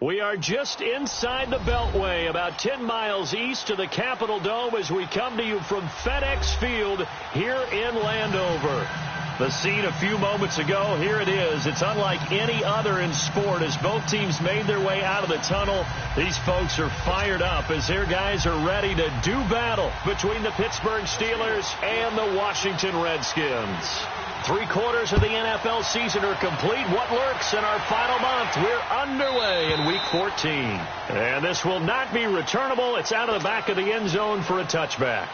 We are just inside the Beltway, about 10 miles east of the Capitol Dome as we come to you from FedEx Field here in Landover. The scene a few moments ago, here it is. It's unlike any other in sport as both teams made their way out of the tunnel. These folks are fired up as their guys are ready to do battle between the Pittsburgh Steelers and the Washington Redskins. 3/4 of the NFL season are complete. What lurks in our final month? We're underway in Week 14. And this will not be returnable. It's out of the back of the end zone for a touchback.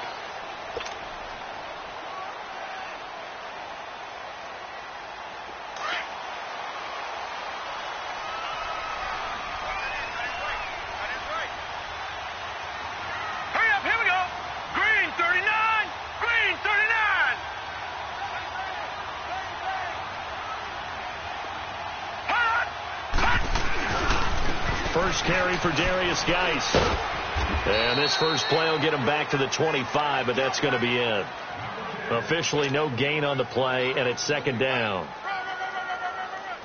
First carry for Darius Geis. And this first play will get him back to the 25, but that's going to be it. Officially no gain on the play, and it's second down.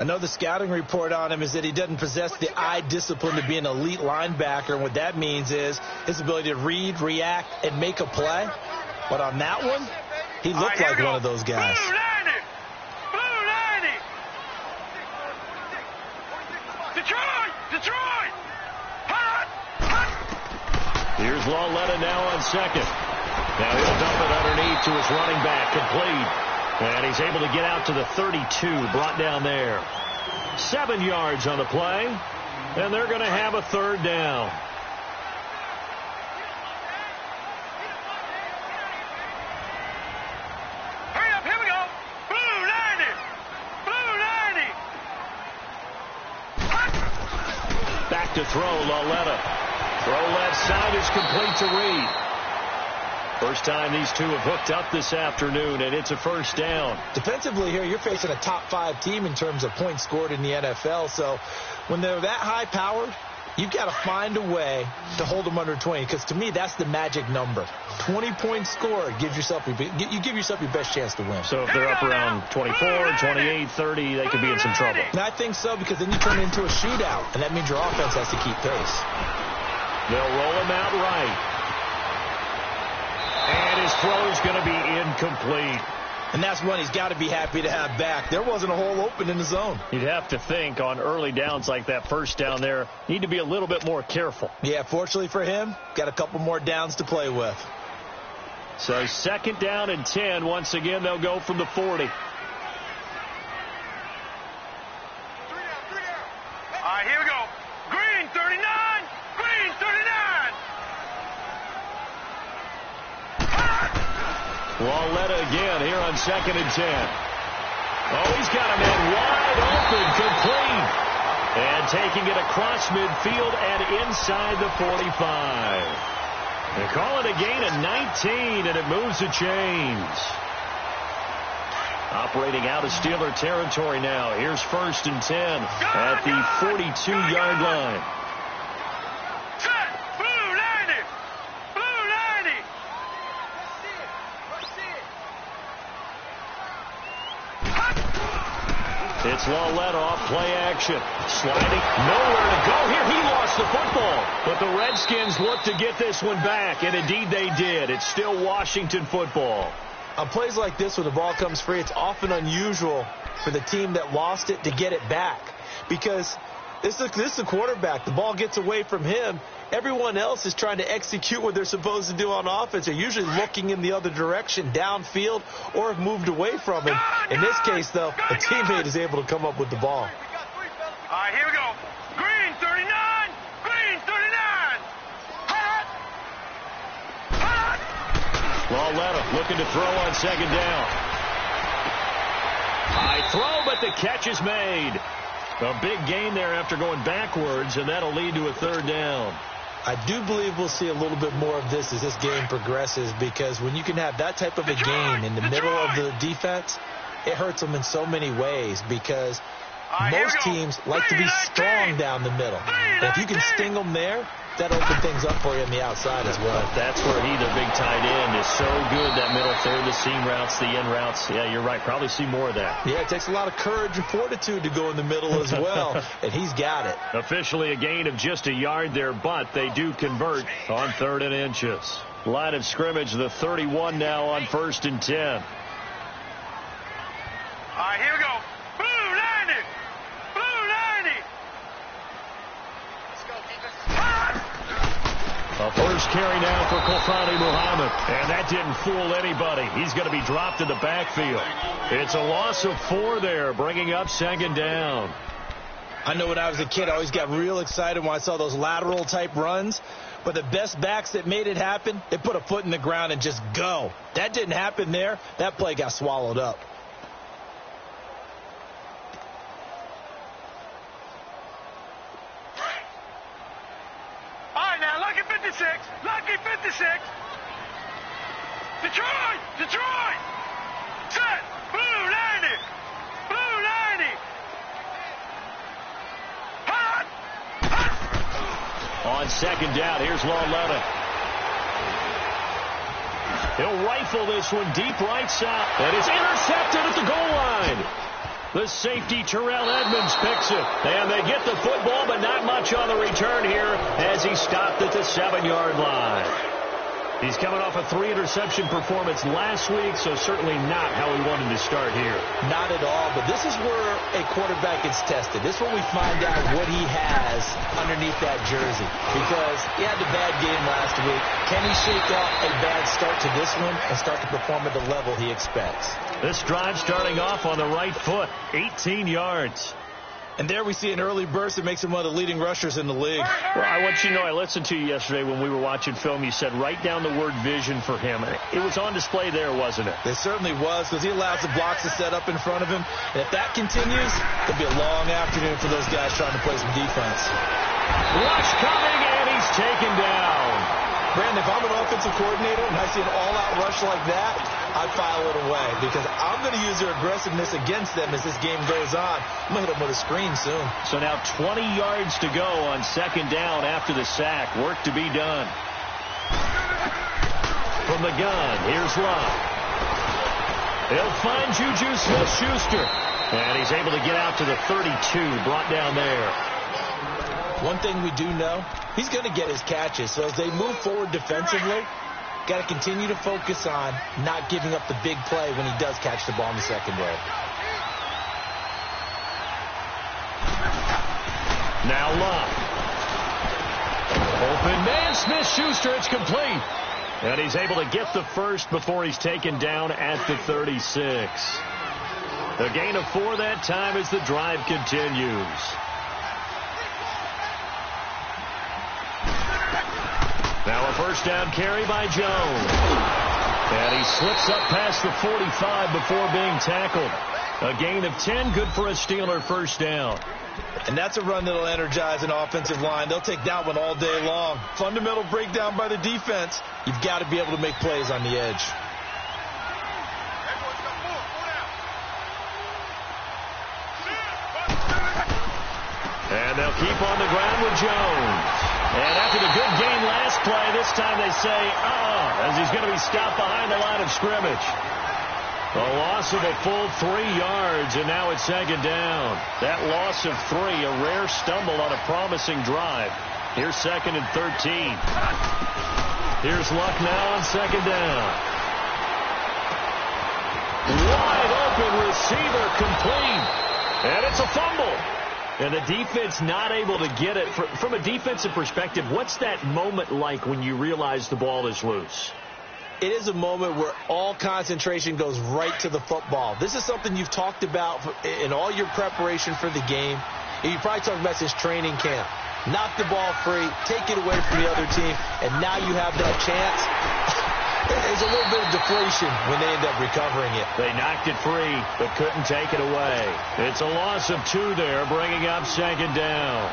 I know the scouting report on him is that he doesn't possess the eye discipline to be an elite linebacker. And what that means is his ability to read, react, and make a play. But on that one, he looked like one of those guys. Here's Lawletta now on second. Now he'll dump it underneath to his running back, complete. And he's able to get out to the 32, brought down there. 7 yards on the play, and they're going to have a third down. Hurry up, here we go. Blue 90. Blue 90. Back to throw, Lawletta. Throw left side is complete to Reed. First time these two have hooked up this afternoon, and it's a first down. Defensively here, you're facing a top 5 team in terms of points scored in the NFL. So when they're that high powered, you've got to find a way to hold them under 20. Because to me, that's the magic number. 20 points scored gives yourself you give yourself your best chance to win. So if they're up around 24, 28, 30, they could be in some trouble. And I think so, because then you turn it into a shootout, and that means your offense has to keep pace. They'll roll him out right. And his throw's going to be incomplete. And that's one he's got to be happy to have back. There wasn't a hole open in the zone. You'd have to think on early downs like that first down there, need to be a little bit more careful. Yeah, fortunately for him, got a couple more downs to play with. So second down and 10. Once again, they'll go from the 40. All right, here we go. Green 39. Green 39. Lawletta again here on second and 10. Oh, he's got a man wide open, complete. And taking it across midfield and inside the 45. They call it a gain of 19, and it moves the chains. Operating out of Steeler territory now. Here's first and 10 at the 42-yard line. It's Lawletta off play action. Sliding, nowhere to go here. He lost the football. But the Redskins look to get this one back, and indeed they did. It's still Washington football. On plays like this where the ball comes free, it's often unusual for the team that lost it to get it back. Because this is a quarterback. The ball gets away from him. Everyone else is trying to execute what they're supposed to do on offense. They're usually looking in the other direction, downfield, or have moved away from him. In this case, though, a teammate is able to come up with the ball. All right, here we go. Green 39. Green 39. Hot. Hot. Lawletta looking to throw on second down. High throw, but the catch is made. A big gain there after going backwards, and that'll lead to a third down. I do believe we'll see a little bit more of this as this game progresses, because when you can have that type of a gain in the middle of the defense, it hurts them in so many ways, because most teams like to be strong down the middle. And if you can sting them there, that opens things up for you on the outside as well. That's where he, the big tight end, Just so good, that middle third, the seam routes, the in routes. Yeah, you're right. Probably see more of that. Yeah, it takes a lot of courage and fortitude to go in the middle as well, and he's got it. Officially a gain of just a yard there, but they do convert on 3rd and inches. Line of scrimmage, the 31 now on 1st and 10. All right, here we go. Blue 90. Blue 90. Let's go, defense. A first carry now for Kofani Muhammad. And that didn't fool anybody. He's going to be dropped in the backfield. It's a loss of 4 there, bringing up 2nd down. I know when I was a kid, I always got real excited when I saw those lateral-type runs. But the best backs that made it happen, they put a foot in the ground and just go. That didn't happen there. That play got swallowed up. All right, now, lucky 56. Lucky 56. Detroit. Detroit. Set. Blue 90. Blue 90. Hot. Hot. On 2nd down, here's Lauletta. He'll rifle this one deep right side. And it's intercepted at the goal line. The safety, Terrell Edmonds, picks it. And they get the football, but not much on the return here as he stopped at the 7-yard line. He's coming off a 3-interception performance last week, so certainly not how he wanted to start here. Not at all, but this is where a quarterback gets tested. This is when we find out what he has underneath that jersey. Because he had the bad game last week. Can he shake off a bad start to this one and start to perform at the level he expects? This drive starting off on the right foot, 18 yards. And there we see an early burst that makes him one of the leading rushers in the league. Well, I want you to know, I listened to you yesterday when we were watching film. You said write down the word vision for him. It was on display there, wasn't it? It certainly was, because he allows the blocks to set up in front of him. And if that continues, it'll be a long afternoon for those guys trying to play some defense. Rush coming, and he's taken down. Brandon, if I'm an offensive coordinator and I see an all-out rush like that, I file it away because I'm going to use their aggressiveness against them as this game goes on. I'm going to hit them with a screen soon. So now 20 yards to go on 2nd down after the sack. Work to be done. From the gun, here's Love. He'll find Juju Smith-Schuster. And he's able to get out to the 32, brought down there. One thing we do know, he's going to get his catches. So as they move forward defensively, got to continue to focus on not giving up the big play when he does catch the ball in the secondary. Now Love. Open man, Smith-Schuster, it's complete. And he's able to get the first before he's taken down at the 36. A gain of 4 that time as the drive continues. Now a first down carry by Jones. And he slips up past the 45 before being tackled. A gain of 10, good for a Steeler first down. And that's a run that'll energize an offensive line. They'll take that one all day long. Fundamental breakdown by the defense. You've got to be able to make plays on the edge. And they'll keep on the ground with Jones. And after the good game last play, this time they say, as he's going to be stopped behind the line of scrimmage. A loss of a full 3 yards, and now it's 2nd down. That loss of 3, a rare stumble on a promising drive. Here's 2nd and 13. Here's Luck now on 2nd down. Wide open receiver, complete. And it's a fumble. And the defense not able to get it. From a defensive perspective, what's that moment like when you realize the ball is loose? It is a moment where all concentration goes right to the football. This is something you've talked about in all your preparation for the game. You probably talked about this training camp. Knock the ball free, take it away from the other team, and now you have that chance. There's a little bit of deflation when they end up recovering it. They knocked it free, but couldn't take it away. It's a loss of 2 there, bringing up 2nd down.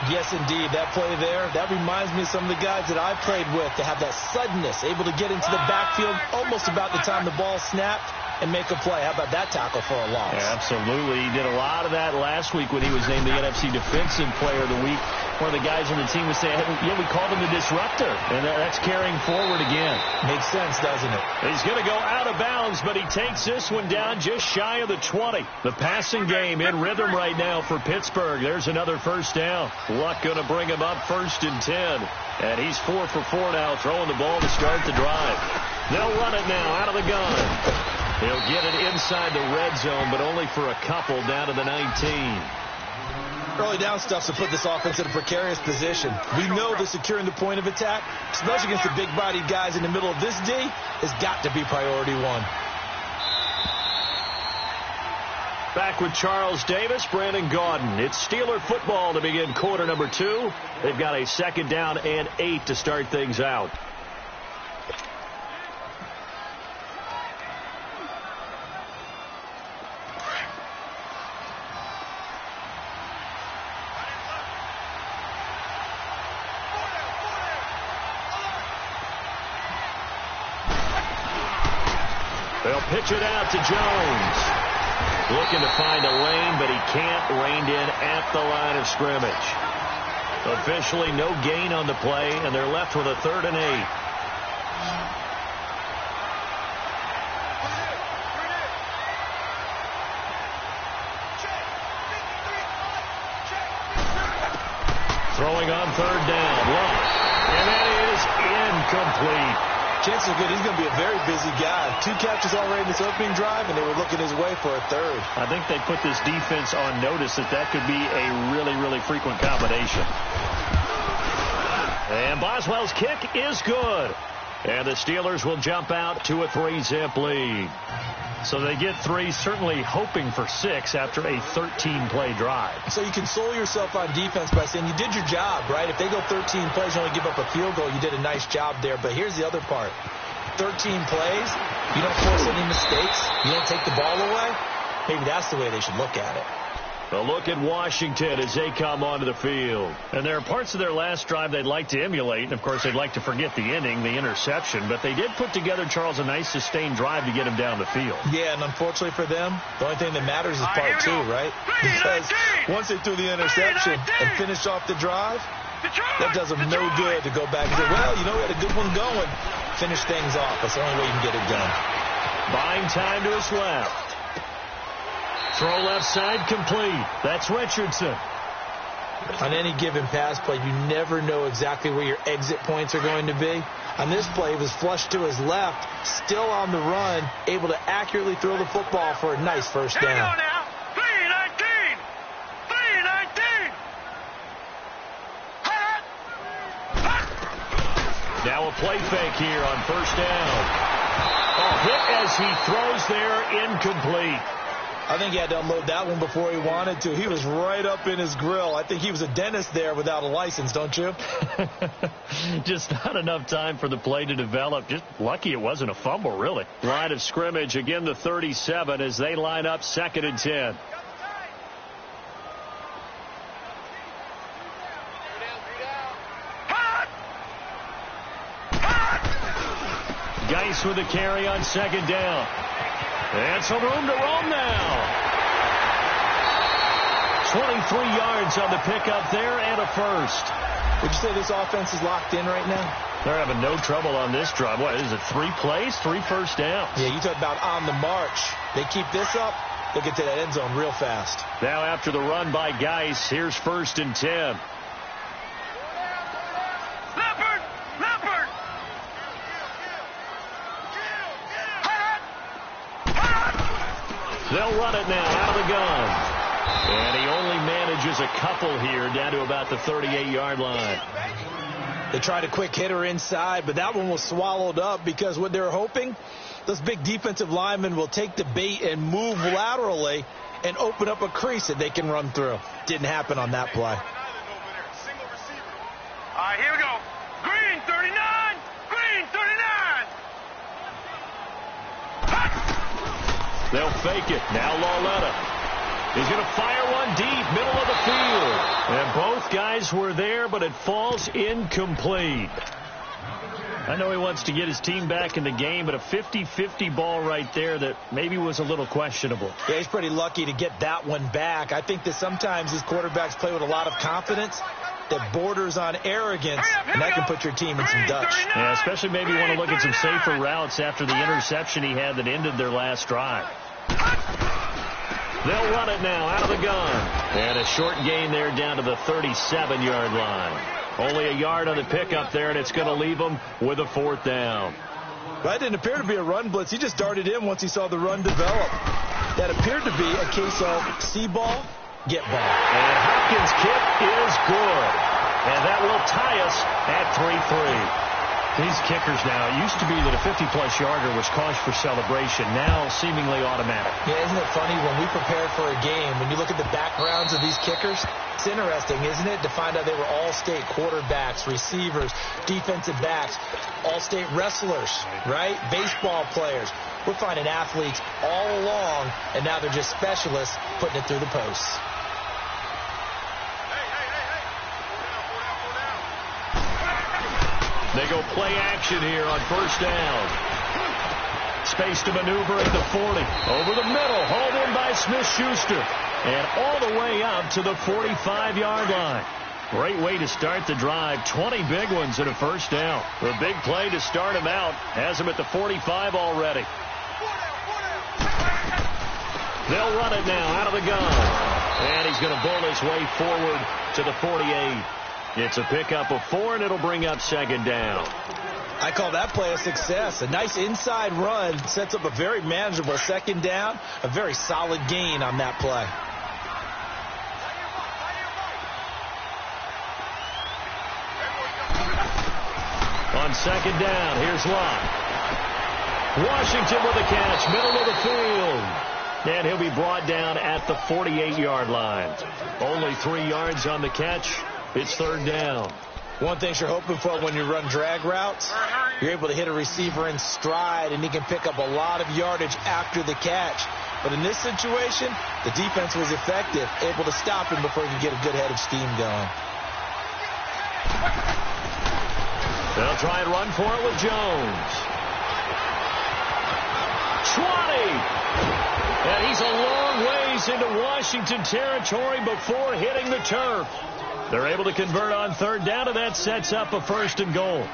Yes, indeed. That play there, that reminds me of some of the guys that I've played with to have that suddenness, able to get into the backfield almost about the time the ball snapped and make a play. How about that tackle for a loss? Yeah, absolutely. He did a lot of that last week when he was named the NFC Defensive Player of the Week. one of the guys on the team would say, yeah, we called him the disruptor, and that's carrying forward again. Makes sense, doesn't it? He's going to go out of bounds, but he takes this one down just shy of the 20. The passing game in rhythm right now for Pittsburgh. There's another first down. Luck going to bring him up 1st and 10. And he's 4 for 4 now, throwing the ball to start the drive. They'll run it now out of the gun. He'll get it inside the red zone, but only for a couple down to the 19. Early down stuff to put this offense in a precarious position. We know that securing the point of attack, especially against the big-bodied guys in the middle of this D, has got to be priority one. Back with Charles Davis, Brandon Gaudin. It's Steeler football to begin quarter number 2. They've got a 2nd down and 8 to start things out. They'll pitch it out to Jones. Looking to find a lane, but he can't. Reined in at the line of scrimmage. Officially no gain on the play, and they're left with a 3rd and 8. Throwing on 3rd down. Long. And that is incomplete. Chances are good he's going to be a very busy guy. 2 catches already in this opening drive, and they were looking his way for a 3rd. I think they put this defense on notice that could be a really, really frequent combination. And Boswell's kick is good. And the Steelers will jump out to a 3-zip lead. So they get 3, certainly hoping for 6 after a 13-play drive. So you console yourself on defense by saying you did your job, right? If they go 13 plays and only give up a field goal, you did a nice job there. But here's the other part. 13 plays, you don't force any mistakes, you don't take the ball away. Maybe that's the way they should look at it. A look at Washington as they come onto the field. And there are parts of their last drive they'd like to emulate. And, of course, they'd like to forget the inning, the interception. But they did put together, Charles, a nice sustained drive to get him down the field. Yeah, and unfortunately for them, the only thing that matters is part 2, right? Because once they threw the interception and finished off the drive, that does them no good to go back and say, well, you know, we had a good one going. Finish things off. That's the only way you can get it done. Buying time to his left. Throw left side complete. That's Richardson. On any given pass play, you never know exactly where your exit points are going to be. On this play, it was flushed to his left, still on the run, able to accurately throw the football for a nice first down. Here we go now. 3-19. 3-19. Now a play fake here on first down. Hit as he throws there, incomplete. I think he had to unload that one before he wanted to. He was right up in his grill. I think he was a dentist there without a license, don't you? Just not enough time for the play to develop. Just lucky it wasn't a fumble, really. Line of scrimmage, again the 37 as they line up 2nd and 10. Geis with the carry on 2nd down. And some room to roam now. 23 yards on the pickup there and a first. Would you say this offense is locked in right now? They're having no trouble on this drive. What is it, 3 plays, 3 first downs? Yeah, you talk about on the march. They keep this up, they'll get to that end zone real fast. Now after the run by Geis, here's 1st and 10. They'll run it now out of the gun. And he only manages a couple here down to about the 38-yard line. They tried a quick hitter inside, but that one was swallowed up because what they're hoping, those big defensive linemen will take the bait and move laterally and open up a crease that they can run through. Didn't happen on that play. All right, here we go. Green, 39. Green, 39. They'll fake it. Now Lauletta. He's going to fire one deep, middle of the field. And both guys were there, but it falls incomplete. I know he wants to get his team back in the game, but a 50-50 ball right there that maybe was a little questionable. Yeah, he's pretty lucky to get that one back. I think that sometimes his quarterbacks play with a lot of confidence. that borders on arrogance, and that can put your team in some dutch. Yeah, especially maybe you want to look at some safer routes after the interception he had that ended their last drive. They'll run it now out of the gun. And a short gain there down to the 37-yard line. Only a yard on the pickup there, and it's going to leave them with a 4th down. That didn't appear to be a run blitz. He just darted in once he saw the run develop. That appeared to be a case of see ball, get ball. And Hopkins' kick is good. And that will tie us at 3-3. These kickers now, it used to be that a 50-plus yarder was cause for celebration. Now seemingly automatic. Yeah, isn't it funny when we prepare for a game, when you look at the backgrounds of these kickers, it's interesting, isn't it, to find out they were all-state quarterbacks, receivers, defensive backs, all-state wrestlers, right? Baseball players. We're finding athletes all along, and now they're just specialists putting it through the posts. They go play action here on 1st down. Space to maneuver at the 40. Over the middle. Hauled in by Smith-Schuster. And all the way up to the 45-yard line. Great way to start the drive. 20 big ones at a 1st down. The big play to start him out. Has him at the 45 already. They'll run it now out of the gun. And he's going to bull his way forward to the 48. It's a pickup of 4, and it'll bring up 2nd down. I call that play a success. A nice inside run sets up a very manageable 2nd down. A very solid gain on that play. On 2nd down, here's Locke. Washington with a catch, middle of the field. And he'll be brought down at the 48-yard line. Only 3 yards on the catch. It's 3rd down. One thing you're hoping for when you run drag routes, you're able to hit a receiver in stride, and he can pick up a lot of yardage after the catch. But in this situation, the defense was effective, able to stop him before he could get a good head of steam going. They'll try and run for it with Jones. 20! And he's a long ways into Washington territory before hitting the turf. They're able to convert on 3rd down, and that sets up a 1st and goal.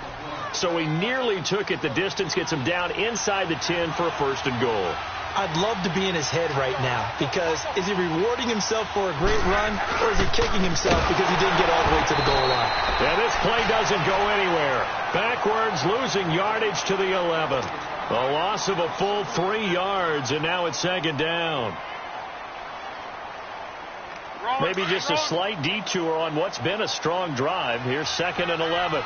So he nearly took it the distance, gets him down inside the 10 for a 1st and goal. I'd love to be in his head right now, because is he rewarding himself for a great run, or is he kicking himself because he didn't get all the way to the goal line? And this play doesn't go anywhere. Backwards, losing yardage to the 11. A loss of a full 3 yards, and now it's 2nd down. Maybe just a slight detour on what's been a strong drive. Here's 2nd and 11.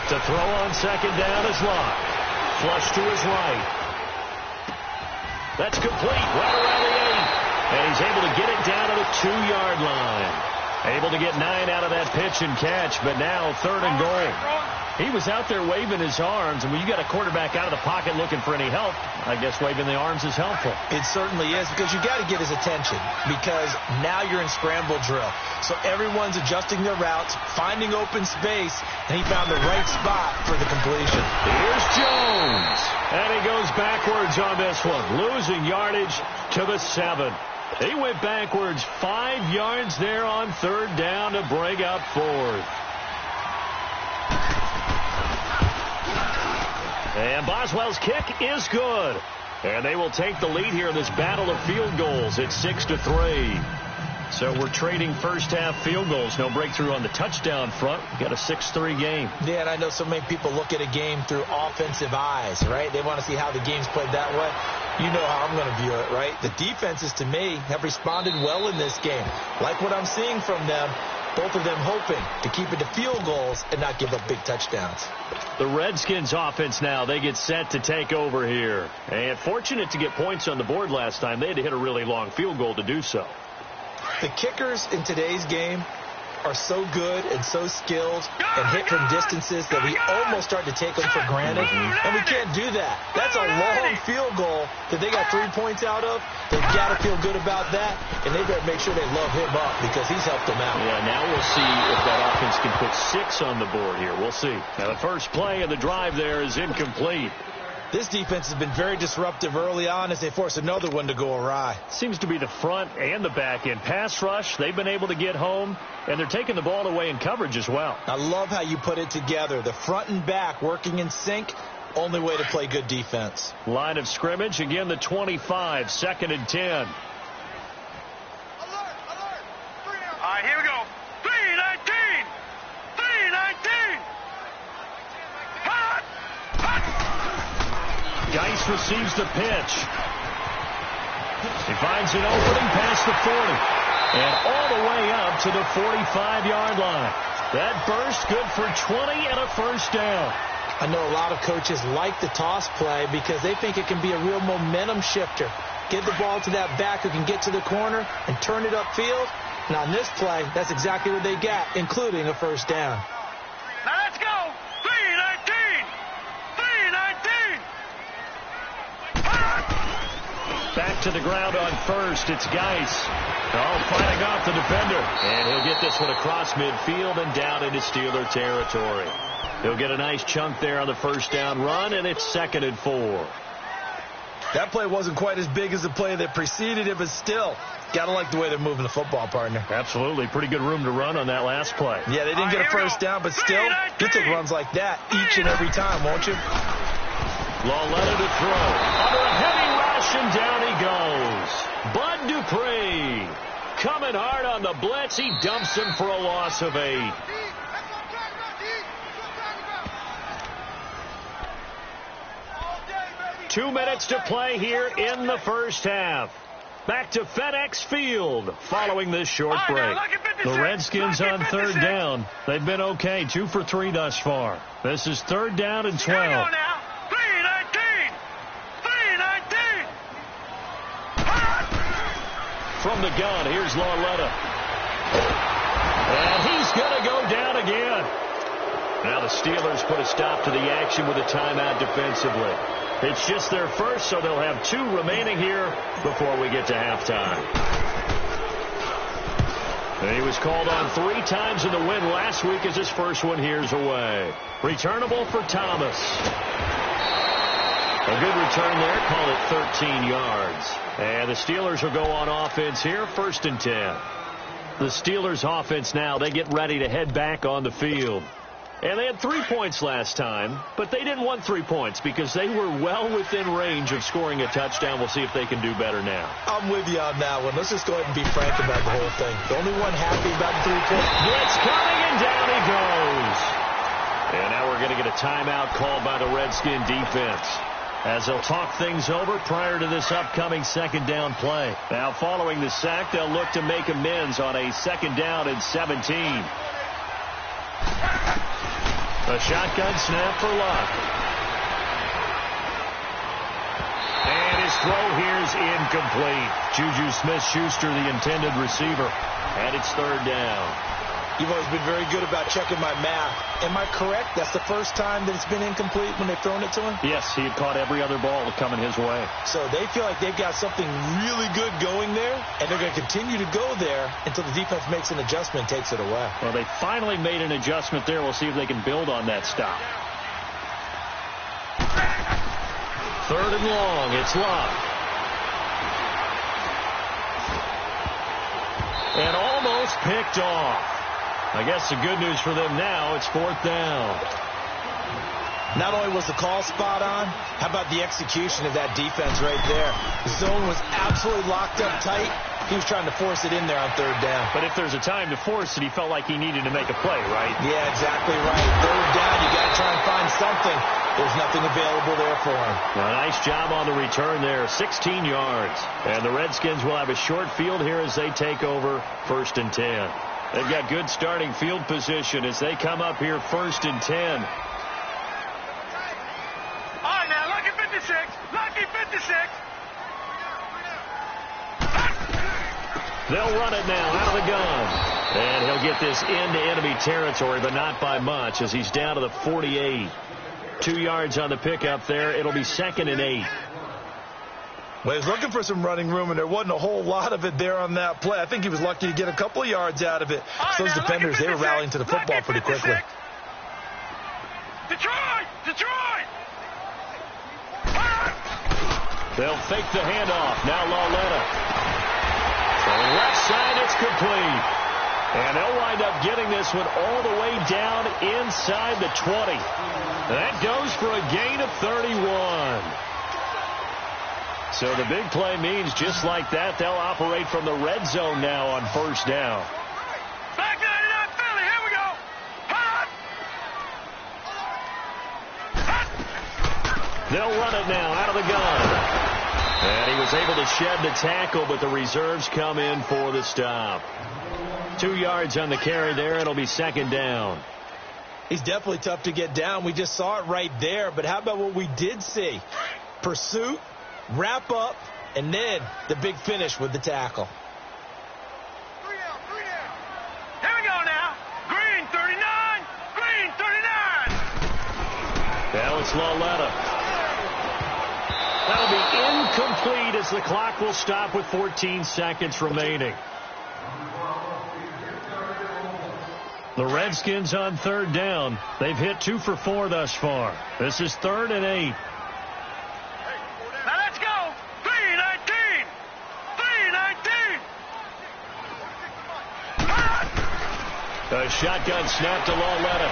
To throw on 2nd down is Locke. Flush to his right. That's complete right around the 8. And he's able to get it down to the 2-yard line. Able to get 9 out of that pitch and catch, but now 3rd and goal. He was out there waving his arms, and when you got a quarterback out of the pocket looking for any help, I guess waving the arms is helpful. It certainly is, because you got to get his attention, because now you're in scramble drill. So everyone's adjusting their routes, finding open space, and he found the right spot for the completion. Here's Jones, and he goes backwards on this one, losing yardage to the 7. He went backwards 5 yards there on 3rd down to bring up 4th. And Boswell's kick is good. And they will take the lead here in this battle of field goals at 6-3. So we're trading first half field goals. No breakthrough on the touchdown front. We've got a 6-3 game. Yeah, and I know so many people look at a game through offensive eyes, right? They want to see how the game's played that way. You know how I'm going to view it, right? The defenses, to me, have responded well in this game. Like what I'm seeing from them, both of them hoping to keep it to field goals and not give up big touchdowns. The Redskins offense now, they get set to take over here. And fortunate to get points on the board last time. They had to hit a really long field goal to do so. The kickers in today's game are so good and so skilled and hit from distances that we almost start to take them for granted. And we can't do that. That's a long field goal that they got 3 points out of. They've got to feel good about that, and they better make sure they love him up because he's helped them out. Yeah, now we'll see if that offense can put 6 on the board here. We'll see. Now the first play of the drive there is incomplete. This defense has been very disruptive early on as they force another one to go awry. Seems to be the front and the back end. Pass rush, they've been able to get home, and they're taking the ball away in coverage as well. I love how you put it together. The front and back working in sync. Only way to play good defense. Line of scrimmage, again the 25, 2nd and 10. Alert, alert. All right, here we go. 319. 319. Hot. Hot. Geis receives the pitch. He finds an opening past the 40. And all the way up to the 45-yard line. That burst good for 20 and a first down. I know a lot of coaches like the toss play because they think it can be a real momentum shifter. Get the ball to that back who can get to the corner and turn it upfield. And on this play, that's exactly what they got, including a first down. Now let's go. 319. 319. Back to the ground on first. It's Geis. Fighting off the defender. And he'll get this one across midfield and down into Steeler territory. He'll get a nice chunk there on the first down run, and it's 2nd and 4. That play wasn't quite as big as the play that preceded it, but still, got to like the way they're moving the football, partner. Absolutely. Pretty good room to run on that last play. Yeah, they didn't get a first down, but still, you take runs like that each and every time, won't you? Lawletta to throw. Under a heavy rush, and down he goes. Bud Dupree coming hard on the blitz. He dumps him for a loss of 8. 2 minutes to play here in the first half. Back to FedEx Field following this short break. The Redskins on 3rd down. They've been okay, 2 for 3 thus far. This is 3rd down and 12. 319. 319. From the gun, here's Lawletta. And he's going to go down again. Now the Steelers put a stop to the action with a timeout defensively. It's just their first, so they'll have 2 remaining here before we get to halftime. And he was called on 3 times in the win last week as his first one here's away. Returnable for Thomas. A good return there, call it 13 yards. And the Steelers will go on offense here, 1st and 10. The Steelers offense now, they get ready to head back on the field. And they had 3 points last time, but they didn't want 3 points because they were well within range of scoring a touchdown. We'll see if they can do better now. I'm with you on that one. Let's just go ahead and be frank about the whole thing. The only one happy about the 3 points. Blitz coming, and down he goes. And now we're going to get a timeout called by the Redskin defense as they'll talk things over prior to this upcoming 2nd down play. Now following the sack, they'll look to make amends on a 2nd down and 17. A shotgun snap for Luck. And his throw here is incomplete. Juju Smith-Schuster, the intended receiver. And it's 3rd down. You've always been very good about checking my math. Am I correct? That's the first time that it's been incomplete when they've thrown it to him? Yes, he had caught every other ball coming his way. So they feel like they've got something really good going there, and they're going to continue to go there until the defense makes an adjustment and takes it away. Well, they finally made an adjustment there. We'll see if they can build on that stop. 3rd and long. It's Luck. And almost picked off. I guess the good news for them now, it's 4th down. Not only was the call spot on, how about the execution of that defense right there? The zone was absolutely locked up tight. He was trying to force it in there on 3rd down. But if there's a time to force it, he felt like he needed to make a play, right? Yeah, exactly right. 3rd down, you got to try and find something. There's nothing available there for him. A nice job on the return there, 16 yards. And the Redskins will have a short field here as they take over 1st and 10. They've got good starting field position as they come up here 1st and 10. All right, now, lucky 56. Lucky 56. They'll run it now out of the gun. And he'll get this into enemy territory, but not by much as he's down to the 48. 2 yards on the pickup there. It'll be 2nd and 8. Well, he was looking for some running room, and there wasn't a whole lot of it there on that play. I think he was lucky to get a couple of yards out of it. So those defenders, they were rallying to the football pretty quickly. Detroit! Detroit! They'll fake the handoff. Now Lauletta. To the left side, it's complete. And they'll wind up getting this one all the way down inside the 20. That goes for a gain of 31. So the big play means just like that, they'll operate from the red zone now on first down. Back 99 Philly, here we go. Hot. They'll run it now out of the gun. And he was able to shed the tackle, but the reserves come in for the stop. 2 yards on the carry there. It'll be second down. He's definitely tough to get down. We just saw it right there. But how about what we did see? Pursuit, wrap up, and then the big finish with the tackle. 3 down, 3 down. Here we go now. Green 39. Green 39. Now it's Lauletta. That'll be incomplete as the clock will stop with 14 seconds remaining. The Redskins on third down. They've hit 2 for 4 thus far. This is 3rd and 8. Now let's go. 319. 319. A shotgun snap to Lauletta.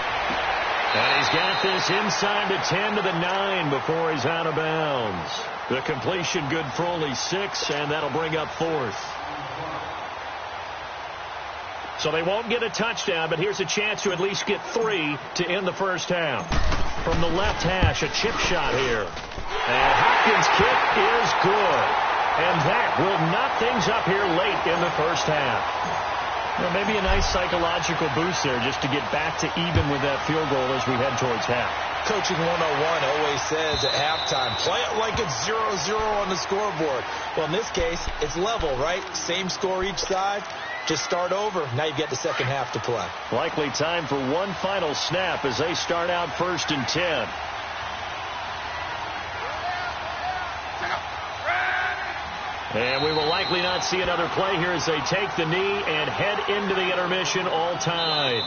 And he's got this inside the 10 to the 9 before he's out of bounds. The completion good for only 6, and that'll bring up 4th. So they won't get a touchdown, but here's a chance to at least get 3 to end the first half. From the left hash, a chip shot here. And Hopkins' kick is good. And that will knock things up here late in the first half. Well, maybe a nice psychological boost there just to get back to even with that field goal as we head towards half. Coaching 101 always says at halftime, play it like it's 0-0 on the scoreboard. Well, in this case, it's level, right? Same score each side. Just start over. Now you get the second half to play. Likely time for one final snap as they start out 1st and 10. And we will likely not see another play here as they take the knee and head into the intermission all tied.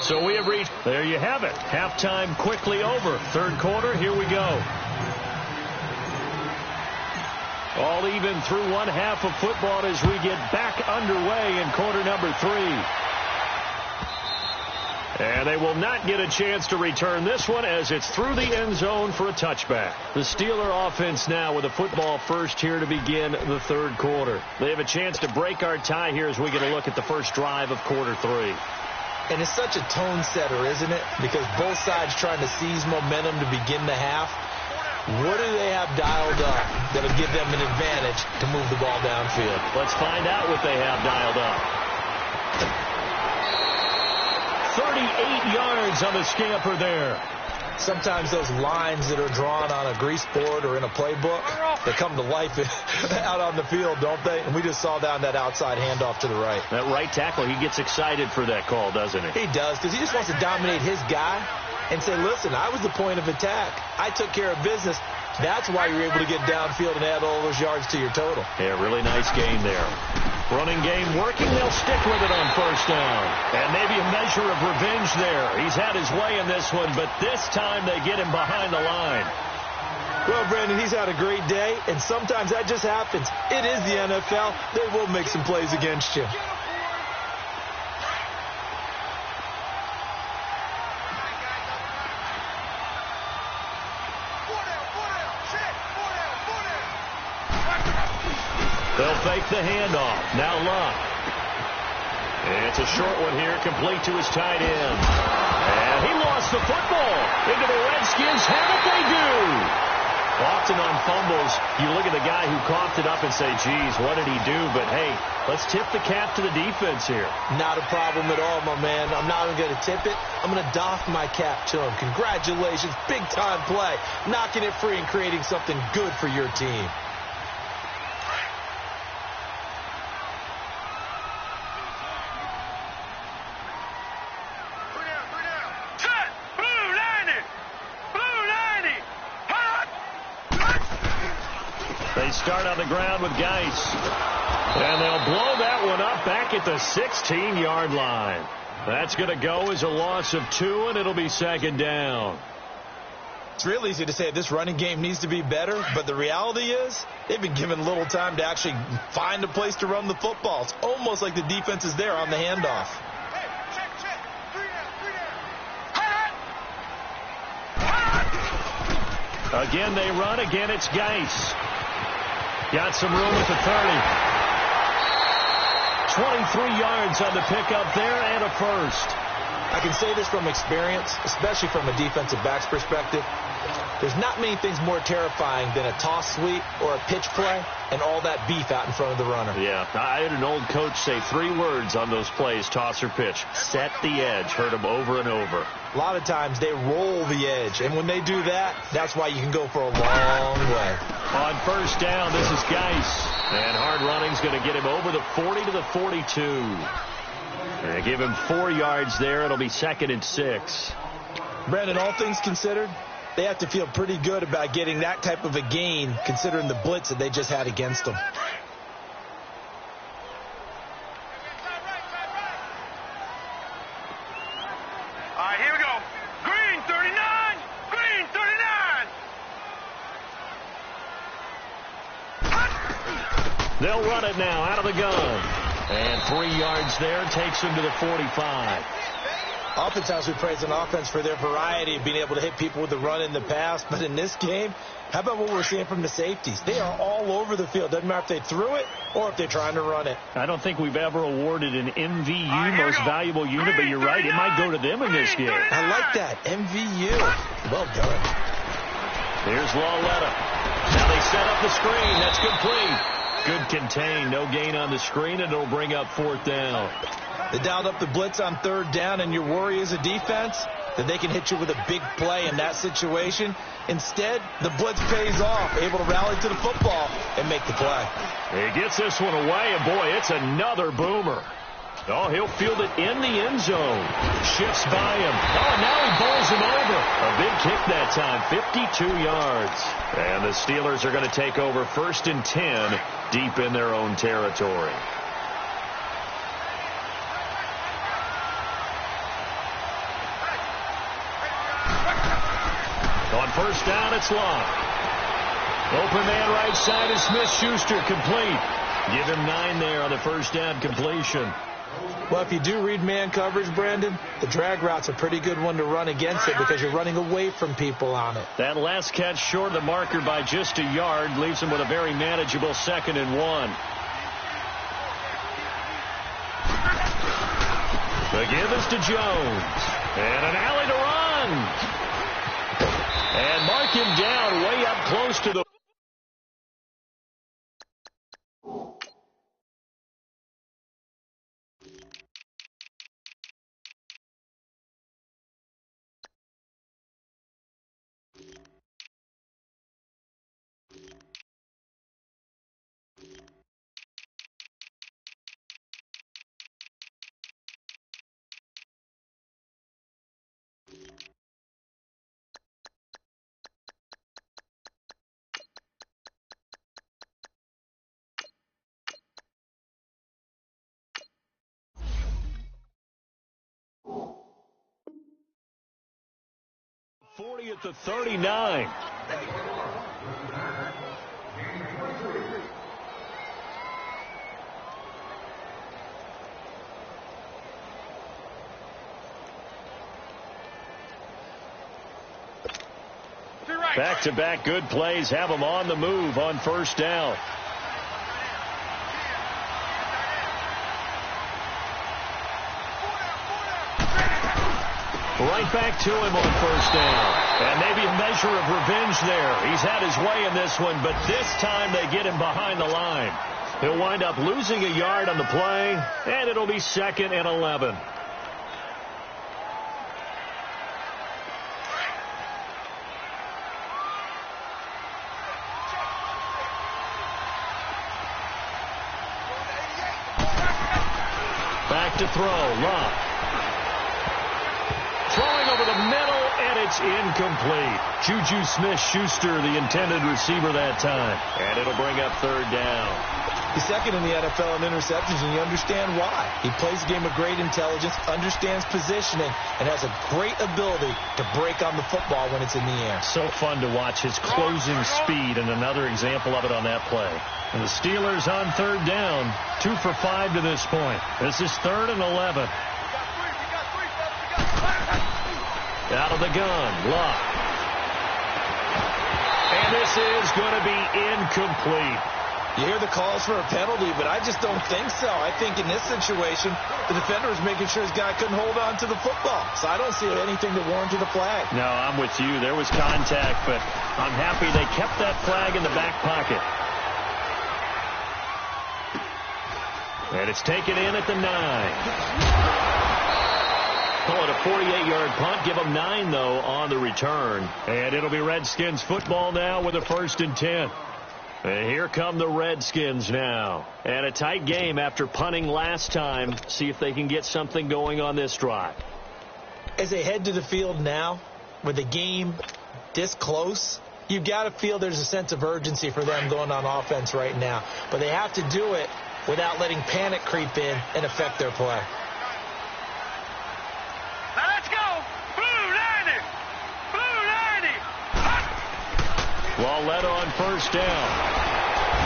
So we have reached, there you have it. Halftime quickly over. 3rd quarter, here we go. All even through one half of football as we get back underway in quarter number 3. And they will not get a chance to return this one as it's through the end zone for a touchback. The Steeler offense now with a football first here to begin the 3rd quarter. They have a chance to break our tie here as we get a look at the first drive of quarter 3. And it's such a tone setter, isn't it? Because both sides trying to seize momentum to begin the half. What do they have dialed up that'll give them an advantage to move the ball downfield? Let's find out what they have dialed up. 38 yards on the scamper there. Sometimes those lines that are drawn on a grease board or in a playbook, they come to life out on the field, don't they? And we just saw down that outside handoff to the right. That right tackle, he gets excited for that call, doesn't he? He does, because he just wants to dominate his guy and say, listen, I was the point of attack. I took care of business. That's why you're able to get downfield and add all those yards to your total. Yeah, really nice game there. Running game working. They'll stick with it on first down. And maybe a measure of revenge there. He's had his way in this one, but this time they get him behind the line. Well, Brandon, he's had a great day, and sometimes that just happens. It is the NFL. They will make some plays against you. They'll fake the handoff. Now Luck. It's a short one here, complete to his tight end. And he lost the football. Into the Redskins. Have it, they do. Often on fumbles, you look at the guy who coughed it up and say, geez, what did he do? But, hey, let's tip the cap to the defense here. Not a problem at all, my man. I'm not even going to tip it. I'm going to doff my cap to him. Congratulations. Big-time play. Knocking it free and creating something good for your team. They start on the ground with Geis. And they'll blow that one up back at the 16-yard line. That's going to go as a loss of 2, and it'll be second down. It's real easy to say this running game needs to be better, but the reality is they've been given little time to actually find a place to run the football. It's almost like the defense is there on the handoff. Hey, check. 3 down. Again, they run. Again, it's Geis. Got some room at the 30. 23 yards on the pickup there and a first. I can say this from experience, especially from a defensive back's perspective. There's not many things more terrifying than a toss sweep or a pitch play and all that beef out in front of the runner. Yeah, I had an old coach say 3 words on those plays, toss or pitch. Set the edge. Heard him over and over. A lot of times they roll the edge, and when they do that, that's why you can go for a long way. On first down, this is Geis. And hard running's going to get him over the 40 to the 42. They give him 4 yards there. It'll be 2nd and 6. Brandon, all things considered, they have to feel pretty good about getting that type of a gain considering the blitz that they just had against them. All right, here we go. Green 39. Green 39. They'll run it now out of the gun. And 3 yards there takes him to the 45. Oftentimes we praise an offense for their variety of being able to hit people with the run in the pass. But in this game, how about what we're seeing from the safeties? They are all over the field. Doesn't matter if they threw it or if they're trying to run it. I don't think we've ever awarded an MVU, most valuable unit, but you're right. It might go to them in this game. I like that. MVU. Well done. Here's Lawletta. Now they set up the screen. That's complete. Good contain. No gain on the screen, and it'll bring up 4th down. They dialed up the blitz on 3rd down, and your worry as a defense that they can hit you with a big play in that situation. Instead, the blitz pays off, able to rally to the football and make the play. He gets this one away, and boy, it's another boomer. Oh, he'll field it in the end zone. Shifts by him. Oh, and now he bowls him over. A big kick that time, 52 yards. And the Steelers are going to take over 1st and 10 deep in their own territory. On first down, it's Long. Open man right side is Smith-Schuster, complete. Give him 9 there on the first down completion. Well, if you do read man coverage, Brandon, the drag route's a pretty good one to run against it because you're running away from people on it. That last catch short of the marker by just a yard leaves him with a very manageable 2nd and 1. The give is to Jones. And an alley to run. And mark him down way up close to the... at the 39. Back-to-back good plays have them on the move on first down. Right back to him on first down. And maybe a measure of revenge there. He's had his way in this one, but this time they get him behind the line. He'll wind up losing a yard on the play, and it'll be 2nd and 11. Back to throw. Love. Throwing over the middle, and it's incomplete. Juju Smith-Schuster, the intended receiver that time. And it'll bring up 3rd down. He's second in the NFL in interceptions, and you understand why. He plays the game with great intelligence, understands positioning, and has a great ability to break on the football when it's in the air. So fun to watch his closing speed, and another example of it on that play. And the Steelers on third down, 2 for 5 to this point. This is 3rd and 11. Out of the gun, Luck. And this is going to be incomplete. You hear the calls for a penalty, but I just don't think so. I think in this situation, the defender was making sure his guy couldn't hold on to the football. So I don't see anything that warranted a flag. No, I'm with you. There was contact, but I'm happy they kept that flag in the back pocket. And it's taken in at the 9. Call it a 48-yard punt. Give them 9, though, on the return. And it'll be Redskins football now with a 1st and 10. And here come the Redskins now. And a tight game after punting last time. See if they can get something going on this drive. As they head to the field now, with the game this close, you've got to feel there's a sense of urgency for them going on offense right now. But they have to do it without letting panic creep in and affect their play. Now let's go. Blue 90. Blue 90. Walletta on 1st down.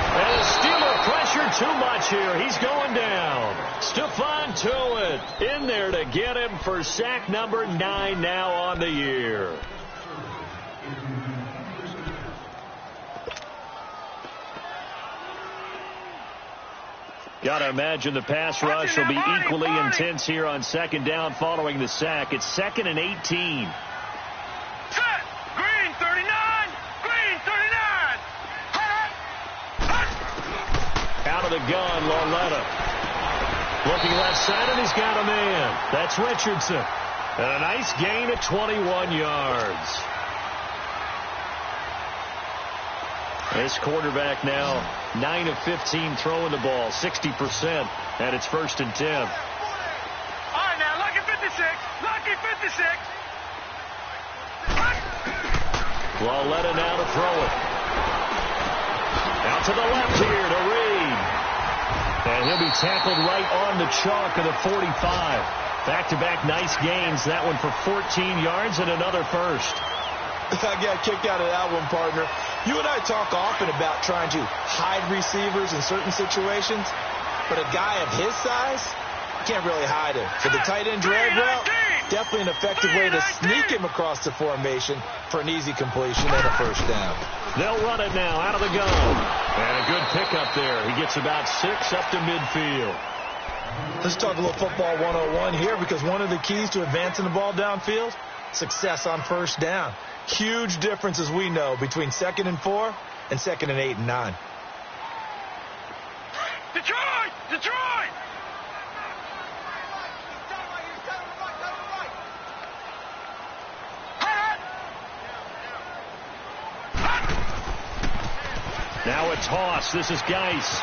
And the Steeler pressure too much here. He's going down. Stephon Tuitt in there to get him for sack number 9 now on the year. Got to imagine the pass rush will be equally intense here on 2nd down following the sack. It's 2nd and 18. Set. Green 39. Green 39. Out of the gun, Walletta. Looking left side, and he's got a man. That's Richardson. And a nice gain at 21 yards. This quarterback now 9 of 15 throwing the ball, 60%, and it's 1st and 10. All right, now, Lucky 56. Lucky 56. Walletta now to throw it. Out to the left here to Reed. And he'll be tackled right on the chalk of the 45. Back-to-back nice gains. That one for 14 yards and another 1st. I got a kick out of that one, partner. You and I talk often about trying to hide receivers in certain situations, but a guy of his size can't really hide him. For the tight end drag route, definitely an effective way to sneak him across the formation for an easy completion and a 1st down. They'll run it now out of the gun. And a good pickup there. He gets about 6 up to midfield. Let's talk a little football 101 here, because one of the keys to advancing the ball downfield, success on 1st down. Huge difference, as we know, between 2nd and 4 and 2nd and 8 and 9. Detroit! Detroit! Now a toss. This is Geis.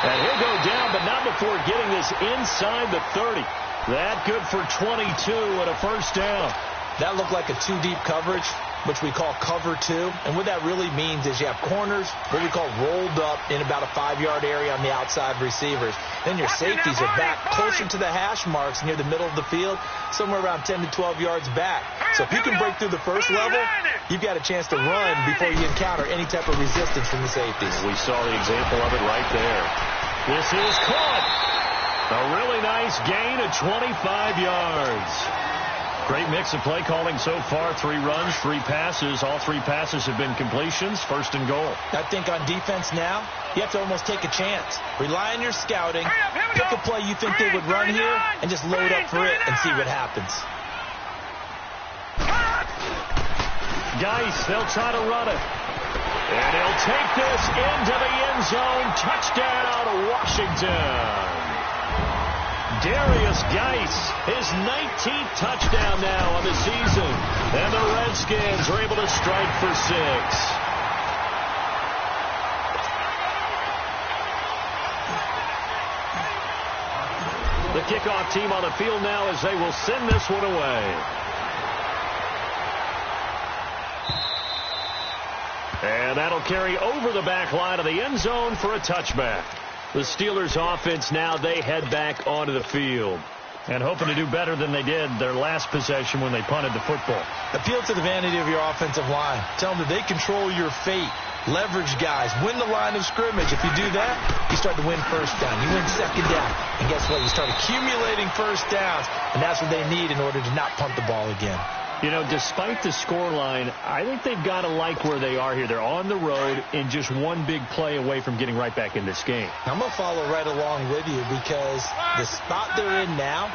And he'll go down, but not before getting this inside the 30. That good for 22 and a 1st down. That looked like a 2-deep coverage, which we call cover 2. And what that really means is you have corners, what we call rolled up in about a 5-yard area on the outside receivers. Then your safeties are back closer to the hash marks near the middle of the field, somewhere around 10 to 12 yards back. So if you can break through the first level, you've got a chance to run before you encounter any type of resistance from the safeties. We saw the example of it right there. This is caught. A really nice gain of 25 yards. Great mix of play calling so far. 3 runs, 3 passes. All 3 passes have been completions. 1st and goal. I think on defense now, you have to almost take a chance. Rely on your scouting. Pick a play you think they would run here and just load up for it and see what happens. Geis, they'll try to run it. And he'll take this into the end zone. Touchdown, Washington. Darius Geis, his 19th touchdown now on the season. And the Redskins are able to strike for 6. The kickoff team on the field now as they will send this one away. And that'll carry over the back line of the end zone for a touchback. The Steelers offense now, they head back onto the field. And hoping to do better than they did their last possession when they punted the football. Appeal to the vanity of your offensive line. Tell them that they control your fate. Leverage guys. Win the line of scrimmage. If you do that, you start to win first down. You win second down. And guess what? You start accumulating first downs. And that's what they need in order to not punt the ball again. You know, despite the scoreline, I think they've got to like where they are here. They're on the road and just one big play away from getting right back in this game. I'm going to follow right along with you because the spot they're in now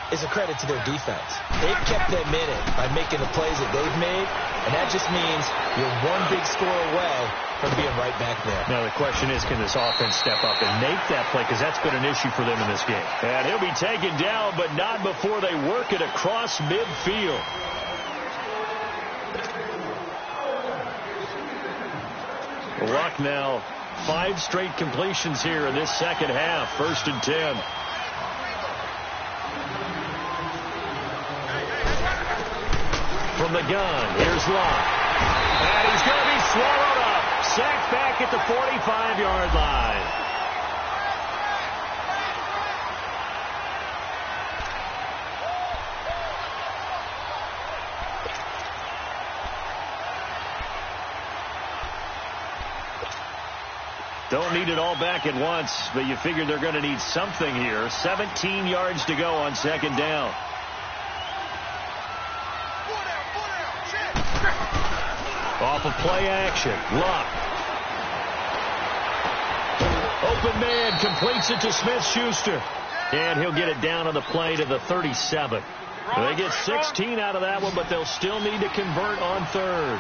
is a credit to their defense. They've kept them in it by making the plays that they've made, and that just means you're one big score away from being right back there. Now, the question is, can this offense step up and make that play? Because that's been an issue for them in this game. And he'll be taken down, but not before they work it across midfield. Luck now, 5 straight completions here in this second half. 1st and 10. From the gun, here's Luck. And he's going to be swallowed up. Sacked back at the 45-yard line. Don't need it all back at once, but you figure they're going to need something here. 17 yards to go on second down. Off of play action. Luck. Open man completes it to Smith-Schuster. And he'll get it down on the play to the 37. They get 16 out of that one, but they'll still need to convert on third.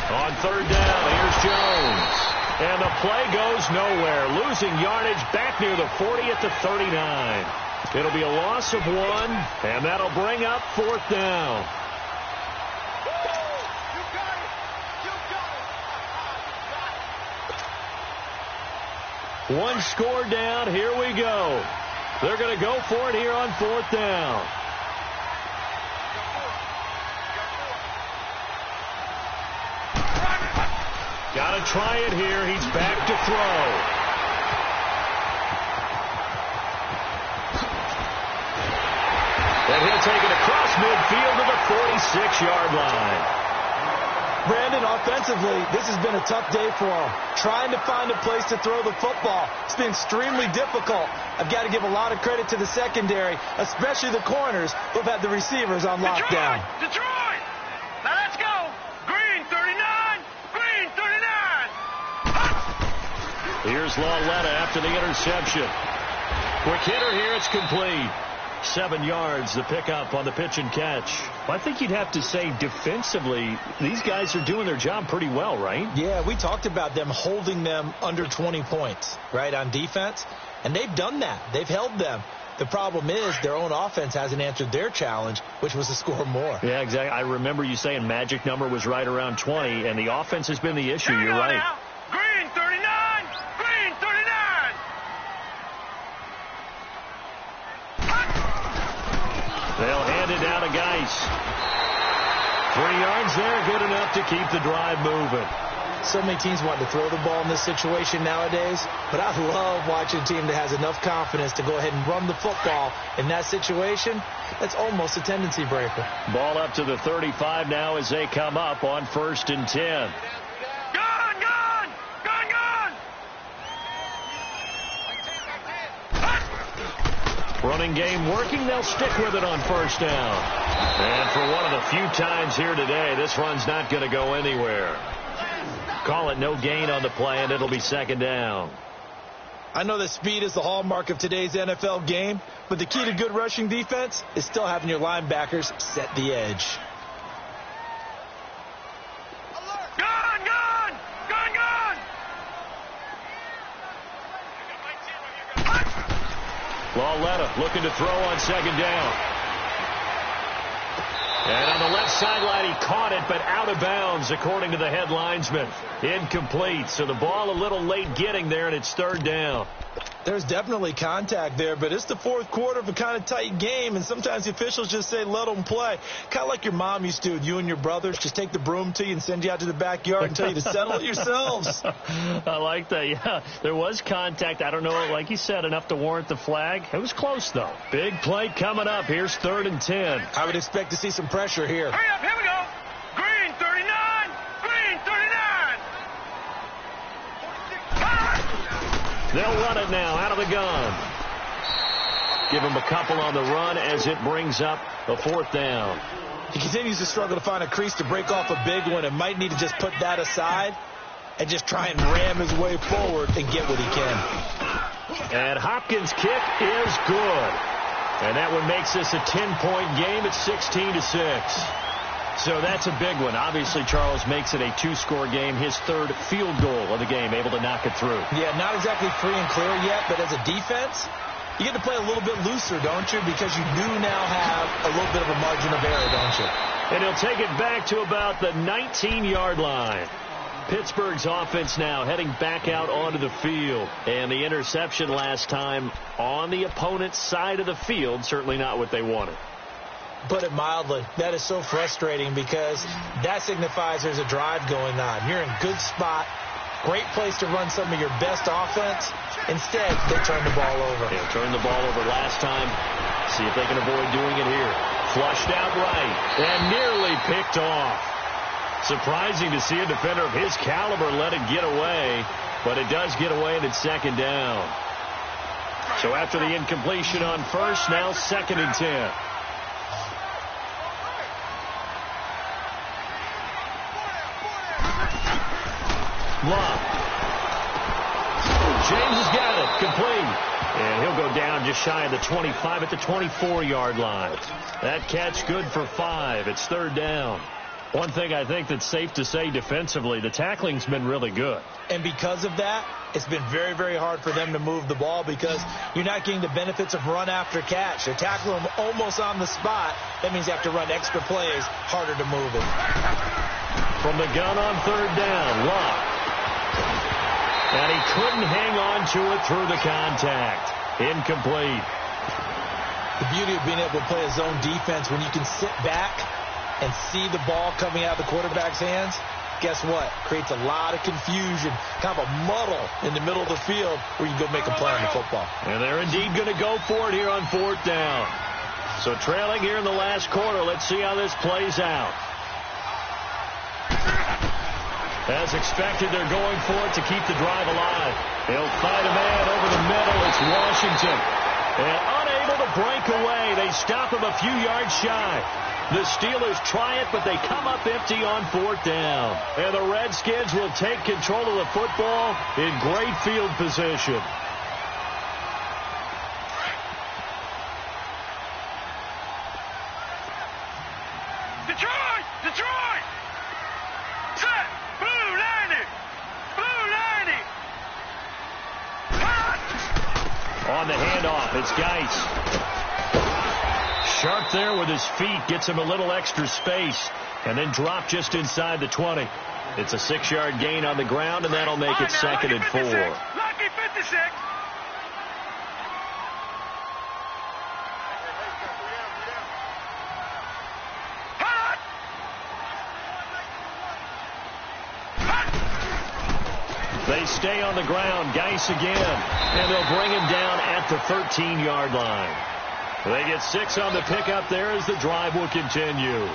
On third down, here's Jones. And the play goes nowhere. Losing yardage back near the 40 at the 39. It'll be a loss of 1, and that'll bring up 4th down. One score down. Here we go. They're going to go for it here on 4th down. Got to try it here. He's back to throw. And he'll take it across midfield to the 46-yard line. Brandon, offensively, this has been a tough day for him. Trying to find a place to throw the football. It's been extremely difficult. I've got to give a lot of credit to the secondary, especially the corners who've had the receivers on lockdown. Detroit! Now let's go! Green 39! Green 39! Here's Lauletta after the interception. Quick hitter here. It's complete. 7 yards, the pickup on the pitch and catch. I think you'd have to say defensively, these guys are doing their job pretty well, right? Yeah, we talked about them holding them under 20 points, right, on defense. And they've done that. They've held them. The problem is their own offense hasn't answered their challenge, which was to score more. Yeah, exactly. I remember you saying magic number was right around 20, and the offense has been the issue. You're right. Now. Green 39! Green 39! They'll hand it down to Geis. 3 yards there, good enough to keep the drive moving. So many teams want to throw the ball in this situation nowadays, but I love watching a team that has enough confidence to go ahead and run the football in that situation. That's almost a tendency breaker. Ball up to the 35 now as they come up on 1st and 10. Running game working. They'll stick with it on 1st down. And for one of the few times here today, this run's not going to go anywhere. Call it no gain on the play, and it'll be 2nd down. I know that speed is the hallmark of today's NFL game, but the key to good rushing defense is still having your linebackers set the edge. Lauletta looking to throw on 2nd down. And on the left sideline, he caught it, but out of bounds, according to the head linesman. Incomplete, so the ball a little late getting there, and it's 3rd down. There's definitely contact there, but it's the fourth quarter of a kind of tight game, and sometimes the officials just say, let them play. Kind of like your mom used to with you and your brothers, just take the broom to you and send you out to the backyard and tell you to settle it yourselves. I like that, yeah. There was contact. I don't know, like you said, enough to warrant the flag. It was close, though. Big play coming up. Here's 3rd and 10. I would expect to see some pressure here. Hurry up, here we go. Green 39, green 39. They'll run it now out of the gun. Give him a couple on the run as it brings up a 4th down. He continues to struggle to find a crease to break off a big one and might need to just put that aside and just try and ram his way forward and get what he can. And Hopkins' kick is good. And that one makes this a 10-point game at 16-6. So that's a big one. Obviously, Charles makes it a 2-score game. His 3rd field goal of the game, able to knock it through. Yeah, not exactly free and clear yet, but as a defense, you get to play a little bit looser, don't you? Because you do now have a little bit of a margin of error, don't you? And he'll take it back to about the 19-yard line. Pittsburgh's offense now heading back out onto the field. And the interception last time on the opponent's side of the field, certainly not what they wanted. Put it mildly, that is so frustrating because that signifies there's a drive going on. You're in good spot, great place to run some of your best offense. Instead, they turn the ball over. Yeah, turned the ball over last time. See if they can avoid doing it here. Flushed out right and nearly picked off. Surprising to see a defender of his caliber let it get away, but it does get away and it's 2nd down. So after the incompletion on 1st, now 2nd and 10. Love. James has got it. Complete. And he'll go down just shy of the 25 at the 24-yard line. That catch good for 5. It's 3rd down. One thing I think that's safe to say defensively, the tackling's been really good. And because of that, it's been very, very hard for them to move the ball because you're not getting the benefits of run after catch. They're tackling them almost on the spot. That means you have to run extra plays, harder to move it. From the gun on 3rd down, Love. And he couldn't hang on to it through the contact. Incomplete. The beauty of being able to play a zone defense when you can sit back and see the ball coming out of the quarterback's hands, guess what? Creates a lot of confusion, kind of a muddle in the middle of the field where you go make a play on the football. And they're indeed going to go for it here on 4th down. So trailing here in the last quarter, let's see how this plays out. As expected, they're going for it to keep the drive alive. They'll fight a man over the middle. It's Washington. And unable to break away, they stop him a few yards shy. The Steelers try it, but they come up empty on 4th down. And the Redskins will take control of the football in great field position. Detroit! Detroit! Set! Blue 90! Blue 90! Hot! On the handoff, it's Geis. Sharp there with his feet, gets him a little extra space, and then drop just inside the 20. It's a 6-yard gain on the ground, and that'll make it 2nd and 4. Lucky 56. Hot! They stay on the ground. Geis again, and they'll bring him down at the 13-yard line. They get 6 on the pickup there as the drive will continue.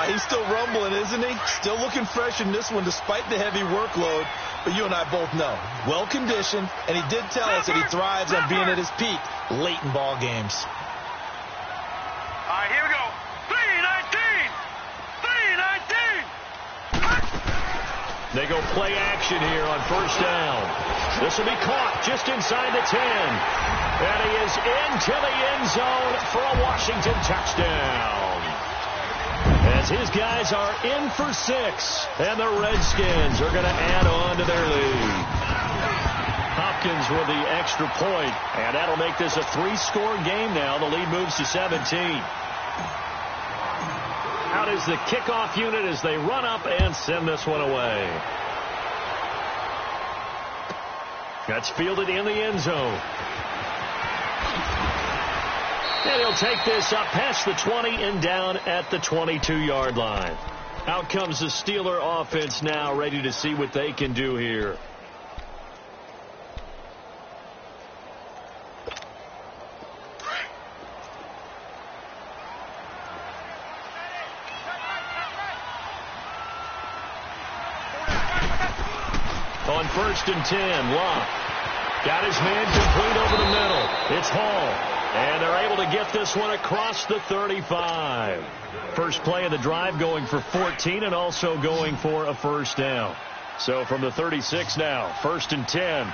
He's still rumbling, isn't he? Still looking fresh in this one despite the heavy workload. But you and I both know, well-conditioned, and he did tell us that he thrives on being at his peak late in ball games. All right, here we go. 319! 319! They go play action here on 1st down. This will be caught just inside the 10. And he is into the end zone for a Washington touchdown. As his guys are in for 6. And the Redskins are going to add on to their lead. Hopkins with the extra point. And that'll make this a 3-score game now. The lead moves to 17. Out is the kickoff unit as they run up and send this one away. That's fielded in the end zone. And he'll take this up past the 20 and down at the 22-yard line. Out comes the Steeler offense now, ready to see what they can do here. On 1st and 10, Locke got his man complete over the middle. It's Hall. And they're able to get this one across the 35. First play of the drive going for 14 and also going for a first down. So from the 36 now, 1st and 10.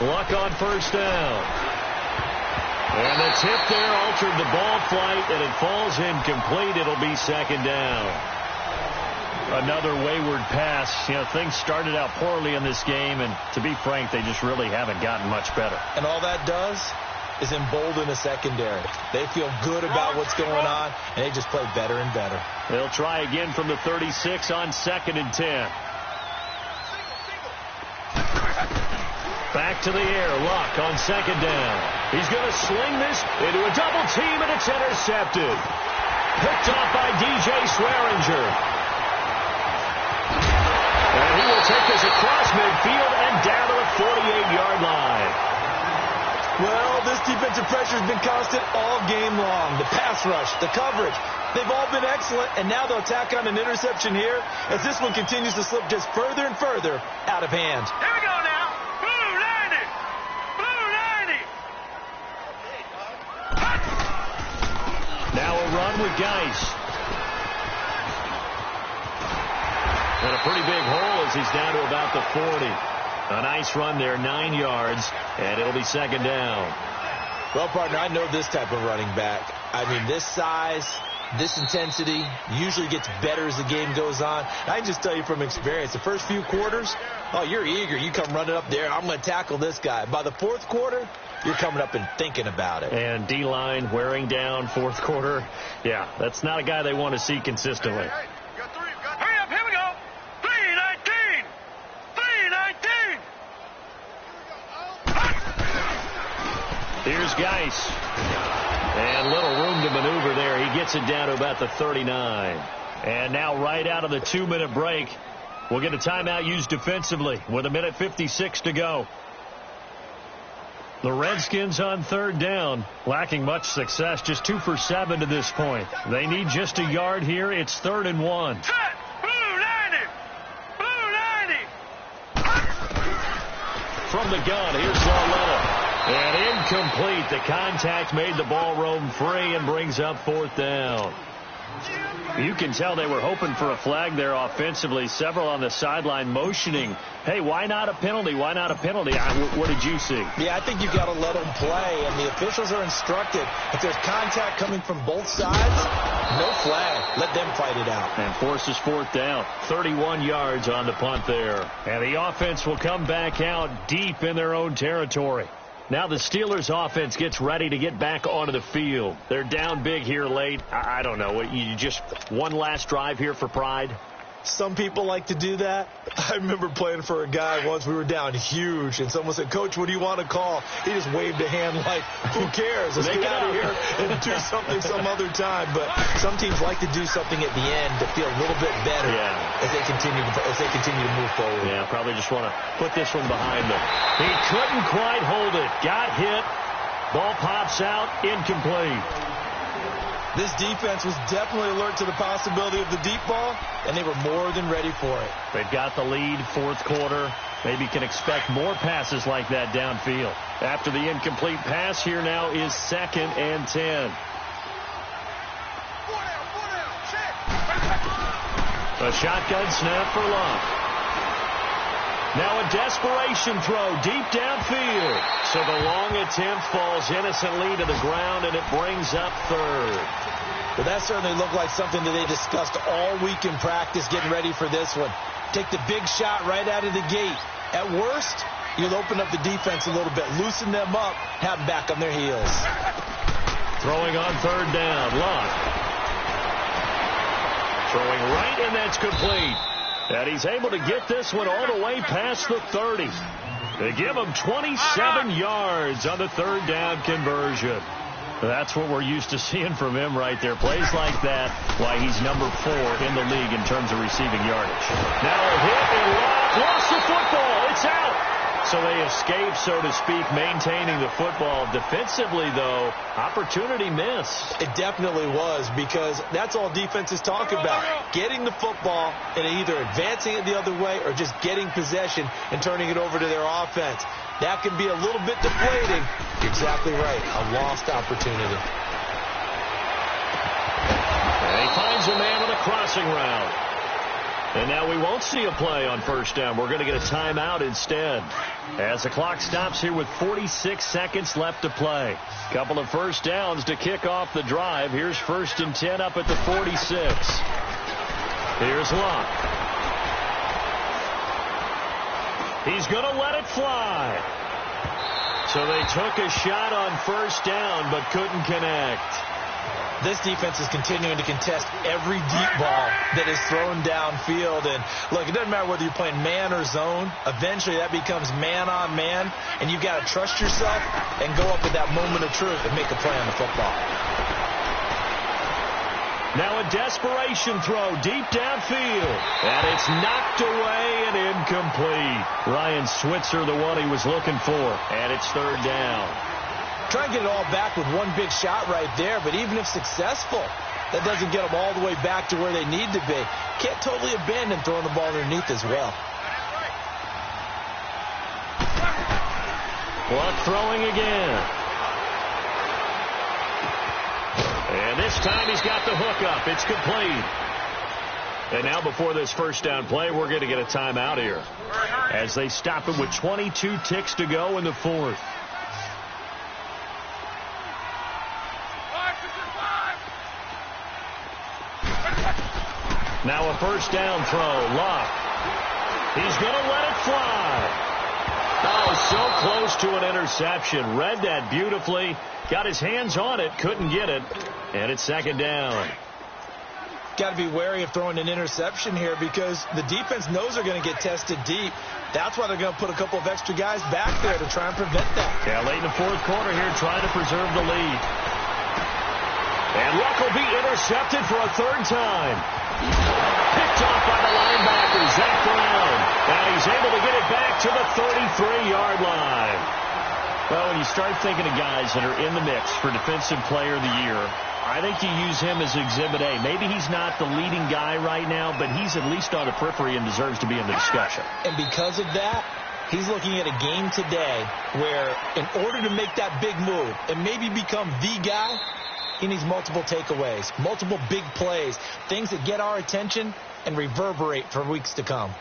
Luck on first down. And the tip there altered the ball flight, and it falls incomplete. It'll be 2nd down. Another wayward pass. You know, things started out poorly in this game, and to be frank, they just really haven't gotten much better. And all that does is embolden the secondary. They feel good about what's going on, and they just play better and better. They'll try again from the 36 on 2nd and 10. Back to the air. Luck on 2nd down. He's going to sling this into a double team, and it's intercepted. Picked off by DJ Swearinger. And he will take this across midfield and down to the 48-yard line. Well, this defensive pressure has been constant all game long. The pass rush, the coverage, they've all been excellent, and now they'll tack on an interception here as this one continues to slip just further and further out of hand. Here we go now. Blue 90. Blue 90. Now a run with Geis. And a pretty big hole as he's down to about the 40. A nice run there, 9 yards, and it'll be 2nd down. Well, partner, I know this type of running back. I mean, this size, this intensity usually gets better as the game goes on. I can just tell you from experience, the first few quarters, oh, you're eager. You come running up there, I'm going to tackle this guy. By the 4th quarter, you're coming up and thinking about it. And D-line wearing down 4th quarter. Yeah, that's not a guy they want to see consistently. Hey, hurry up, here we go. 319. 319. Here's Geis. And little room to maneuver there. He gets it down to about the 39. And now right out of the 2-minute break, we'll get a timeout used defensively with 1:56 to go. The Redskins on 3rd down, lacking much success, just 2 for 7 to this point. They need just a yard here. It's 3rd and 1. Set. Blue 90. Blue 90. From the gun, here's Lauletta. And incomplete. The contact made the ball roam free and brings up 4th down. You can tell they were hoping for a flag there offensively. Several on the sideline motioning, hey, why not a penalty? Why not a penalty? What did you see? Yeah, I think you've got to let them play, and the officials are instructed. If there's contact coming from both sides, no flag. Let them fight it out. And forces 4th down. 31 yards on the punt there. And the offense will come back out deep in their own territory. Now the Steelers offense gets ready to get back onto the field. They're down big here late. I don't know. You just one last drive here for pride? Some people like to do that. I remember playing for a guy once. We were down huge, and someone said, Coach, what do you want to call? He just waved a hand like, who cares? Let's get out of here and do something some other time. But some teams like to do something at the end to feel a little bit better as they continue to move forward. Yeah, probably just want to put this one behind them. He couldn't quite hold it. Got hit. Ball pops out. Incomplete. This defense was definitely alert to the possibility of the deep ball, and they were more than ready for it. They've got the lead, 4th quarter. Maybe can expect more passes like that downfield. After the incomplete pass, here now is 2nd and 10. A shotgun snap for Locke. Now a desperation throw deep downfield. So the long attempt falls innocently to the ground, and it brings up 3rd. Well, that certainly looked like something that they discussed all week in practice, getting ready for this one. Take the big shot right out of the gate. At worst, you'll open up the defense a little bit, loosen them up, have them back on their heels. Throwing on 3rd down, Locke. Throwing right, and that's complete. And he's able to get this one all the way past the 30. They give him 27 yards on the third down conversion. That's what we're used to seeing from him right there. Plays like that, why he's number 4 in the league in terms of receiving yardage. Now a hit and lost the football. It's out. So they escape, so to speak, maintaining the football. Defensively, though, opportunity missed. It definitely was, because that's all defenses talk about. Getting the football and either advancing it the other way or just getting possession and turning it over to their offense. That can be a little bit deflating. You're exactly right. A lost opportunity. And he finds a man on a crossing route. And now we won't see a play on first down. We're going to get a timeout instead, as the clock stops here with 46 seconds left to play. Couple of first downs to kick off the drive. Here's 1st and 10 up at the 46. Here's Locke. He's going to let it fly. So they took a shot on first down but couldn't connect. This defense is continuing to contest every deep ball that is thrown downfield. And, look, it doesn't matter whether you're playing man or zone. Eventually, that becomes man-on-man, and you've got to trust yourself and go up at that moment of truth and make a play on the football. Now a desperation throw deep downfield. And it's knocked away and incomplete. Ryan Switzer, the one he was looking for. And it's third down. Try and get it all back with one big shot right there, but even if successful, that doesn't get them all the way back to where they need to be. Can't totally abandon throwing the ball underneath as well. Luck throwing again. And this time he's got the hook up. It's complete. And now before this first down play, we're going to get a timeout here, as they stop it with 22 ticks to go in the fourth. Now a first down throw. Locke. He's going to let it fly. Oh, so close to an interception. Read that beautifully. Got his hands on it. Couldn't get it. And it's second down. Got to be wary of throwing an interception here, because the defense knows they're going to get tested deep. That's why they're going to put a couple of extra guys back there to try and prevent that. Yeah, late in the fourth quarter here, trying to preserve the lead. And Luck will be intercepted for a third time. Picked off by the linebacker, Zach Brown. And he's able to get it back to the 33-yard line. Well, when you start thinking of guys that are in the mix for Defensive Player of the Year, I think you use him as Exhibit A. Maybe he's not the leading guy right now, but he's at least on the periphery and deserves to be in the discussion. And because of that, he's looking at a game today where, in order to make that big move and maybe become the guy, he needs multiple takeaways, multiple big plays, things that get our attention and reverberate for weeks to come.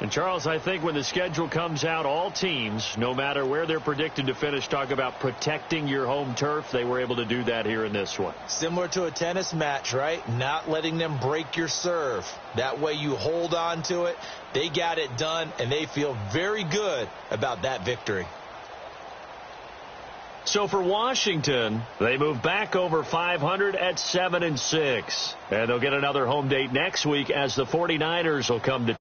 And, Charles, I think when the schedule comes out, all teams, no matter where they're predicted to finish, talk about protecting your home turf. They were able to do that here in this one. Similar to a tennis match, right? Not letting them break your serve. That way you hold on to it. They got it done, and they feel very good about that victory. So for Washington, they move back over 500 at 7-6. And they'll get another home date next week, as the 49ers will come to